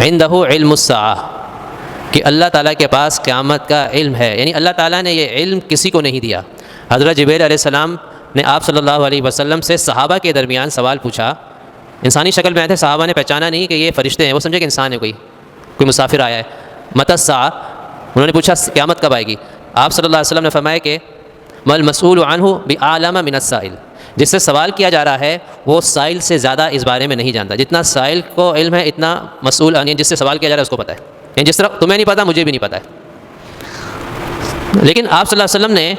عندہ علم الساعہ، کہ اللہ تعالیٰ کے پاس قیامت کا علم ہے، یعنی اللہ تعالیٰ نے یہ علم کسی کو نہیں دیا۔ حضرت جبریل علیہ السلام نے آپ صلی اللہ علیہ وسلم سے صحابہ کے درمیان سوال پوچھا، انسانی شکل میں آئے تھے، صحابہ نے پہچانا نہیں کہ یہ فرشتے ہیں، وہ سمجھے کہ انسان ہے، کوئی مسافر آیا ہے۔ متی الساعہ، انہوں نے پوچھا قیامت کب آئے گی؟ آپ صلی اللہ علیہ وسلم نے فرمایا کہ مل مسئول عنہ بعلم من السائل، جس سے سوال کیا جا رہا ہے وہ سائل سے زیادہ اس بارے میں نہیں جانتا، جتنا سائل کو علم ہے اتنا مسئول یعنی جس سے سوال کیا جا رہا ہے اس کو پتہ ہے، یعنی جس طرح تمہیں نہیں پتہ مجھے بھی نہیں پتہ ہے۔ لیکن آپ صلی اللہ علیہ وسلم نے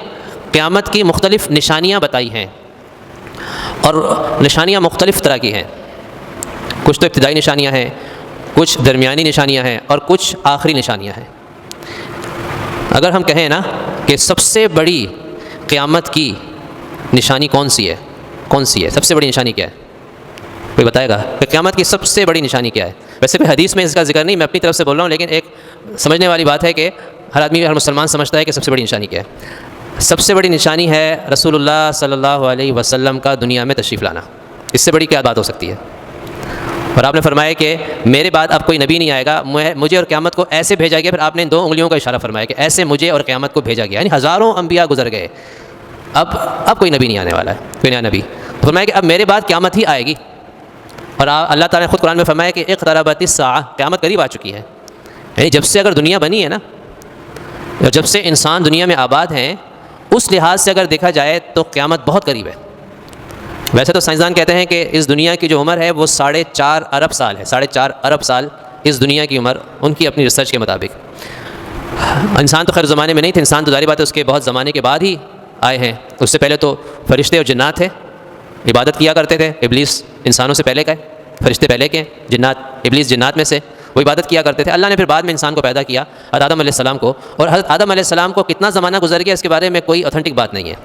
قیامت کی مختلف نشانیاں بتائی ہیں، اور نشانیاں مختلف طرح کی ہیں، کچھ تو ابتدائی نشانیاں ہیں، کچھ درمیانی نشانیاں ہیں، اور کچھ آخری نشانیاں ہیں۔ اگر ہم کہیں نا کہ سب سے بڑی قیامت کی نشانی کون سی ہے سب سے بڑی نشانی کیا ہے؟ کوئی بتائے گا کہ قیامت کی سب سے بڑی نشانی کیا ہے؟ ویسے کوئی حدیث میں اس کا ذکر نہیں، میں اپنی طرف سے بول رہا ہوں، لیکن ایک سمجھنے والی بات ہے کہ ہر آدمی ہر مسلمان سمجھتا ہے کہ سب سے بڑی نشانی کیا ہے۔ سب سے بڑی نشانی ہے رسول اللہ صلی اللہ علیہ وسلم کا دنیا میں تشریف لانا، اس سے بڑی کیا بات ہو سکتی ہے؟ اور آپ نے فرمایا کہ میرے بعد اب کوئی نبی نہیں آئے گا، مجھے اور قیامت کو ایسے بھیجا گیا، پھر آپ نے 2 انگلیوں کا اشارہ فرمایا کہ ایسے مجھے اور قیامت کو بھیجا گیا، یعنی ہزاروں انبیاء گزر گئے، اب کوئی نبی نہیں آنے والا ہے، کوئی نیا نبی۔ تو فرمایا کہ اب میرے بعد قیامت ہی آئے گی، اور اللہ تعالیٰ نے خود قرآن میں فرمایا کہ اقتربت الساعہ، قیامت قریب آ چکی ہے، یعنی جب سے اگر دنیا بنی ہے نا، جب سے انسان دنیا میں آباد ہیں، اس لحاظ سے اگر دیکھا جائے تو قیامت بہت قریب ہے۔ ویسے تو سائنسدان کہتے ہیں کہ اس دنیا کی جو عمر ہے وہ 4.5 ارب سال ہے، 4.5 ارب سال اس دنیا کی عمر، ان کی اپنی ریسرچ کے مطابق۔ انسان تو خیر زمانے میں نہیں تھے، انسان تو ظاہر بات ہے اس کے بہت زمانے کے بعد ہی آئے ہیں، اس سے پہلے تو فرشتے اور جنات تھے، عبادت کیا کرتے تھے، ابلیس انسانوں سے پہلے کا ہے، فرشتے پہلے کے، جنات ابلیس جنات میں سے، وہ عبادت کیا کرتے تھے۔ اللہ نے پھر بعد میں انسان کو پیدا کیا، حضرت آدم علیہ السلام کو، اور حضرت آدم علیہ السلام کو کتنا زمانہ گزر گیا اس کے بارے میں کوئی اوتھینٹک بات نہیں ہے،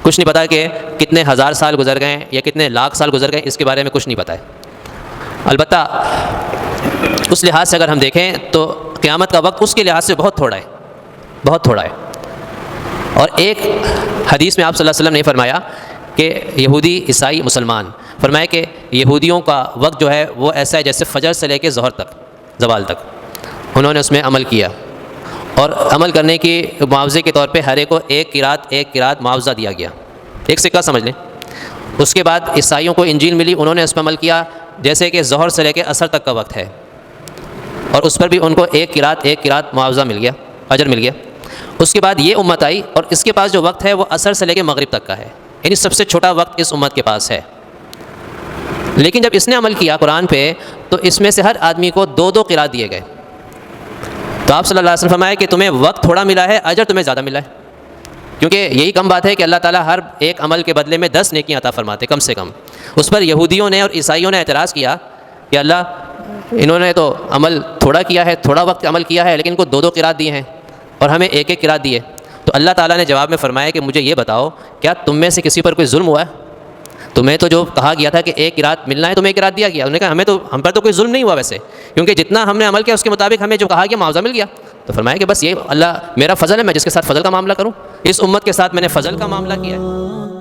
کچھ نہیں پتا کہ کتنے ہزار سال گزر گئے یا کتنے لاکھ سال گزر گئے، اس کے بارے میں کچھ نہیں پتہ ہے۔ البتہ اس لحاظ سے اگر ہم دیکھیں تو قیامت کا وقت اس کے لحاظ سے بہت تھوڑا ہے، بہت تھوڑا ہے۔ اور ایک حدیث میں آپ صلی اللہ علیہ وسلم نے فرمایا کہ یہودی، عیسائی، مسلمان، فرمایا کہ یہودیوں کا وقت جو ہے وہ ایسا ہے جیسے فجر سے لے کے ظہر تک، زوال تک انہوں نے اس میں عمل کیا، اور عمل کرنے کی معاوضے کے طور پہ ہر ایک کو ایک قرات معاوضہ دیا گیا، ایک سکہ سمجھ لیں۔ اس کے بعد عیسائیوں کو انجیل ملی، انہوں نے اس پر عمل کیا جیسے کہ ظہر سے لے کے عصر تک کا وقت ہے، اور اس پر بھی ان کو ایک قرات معاوضہ مل گیا، اجر مل گیا۔ اس کے بعد یہ امت آئی، اور اس کے پاس جو وقت ہے وہ عصر سے لے کے مغرب تک کا ہے، یعنی سب سے چھوٹا وقت اس امت کے پاس ہے۔ لیکن جب اس نے عمل کیا قرآن پہ تو اس میں سے ہر آدمی کو 2 قرات دیے گئے۔ تو آپ صلی اللہ علیہ وسلم فرمایا کہ تمہیں وقت تھوڑا ملا ہے، اجر تمہیں زیادہ ملا ہے، کیونکہ یہی کم بات ہے کہ اللہ تعالیٰ ہر ایک عمل کے بدلے میں 10 نیکیاں عطا فرماتے کم سے کم۔ اس پر یہودیوں نے اور عیسائیوں نے اعتراض کیا کہ اللہ انہوں نے تو عمل تھوڑا کیا ہے، تھوڑا وقت عمل کیا ہے، لیکن ان کو 2 قرات دیے ہیں اور ہمیں ایک قرات دیے۔ تو اللہ تعالیٰ نے جواب میں فرمایا کہ مجھے یہ بتاؤ کیا تم میں سے کسی پر کوئی ظلم ہوا ہے؟ تمہیں تو جو کہا گیا تھا کہ 1 قرات ملنا ہے، تمہیں 1 قرات دیا گیا۔ انہوں نے کہا ہم پر تو کوئی ظلم نہیں ہوا ویسے، کیونکہ جتنا ہم نے عمل کیا اس کے مطابق ہمیں جو کہا گیا معاوضہ مل گیا۔ تو فرمایا کہ بس یہ اللہ میرا فضل ہے، میں جس کے ساتھ فضل کا معاملہ کروں، اس امت کے ساتھ میں نے فضل کا معاملہ کیا ہے۔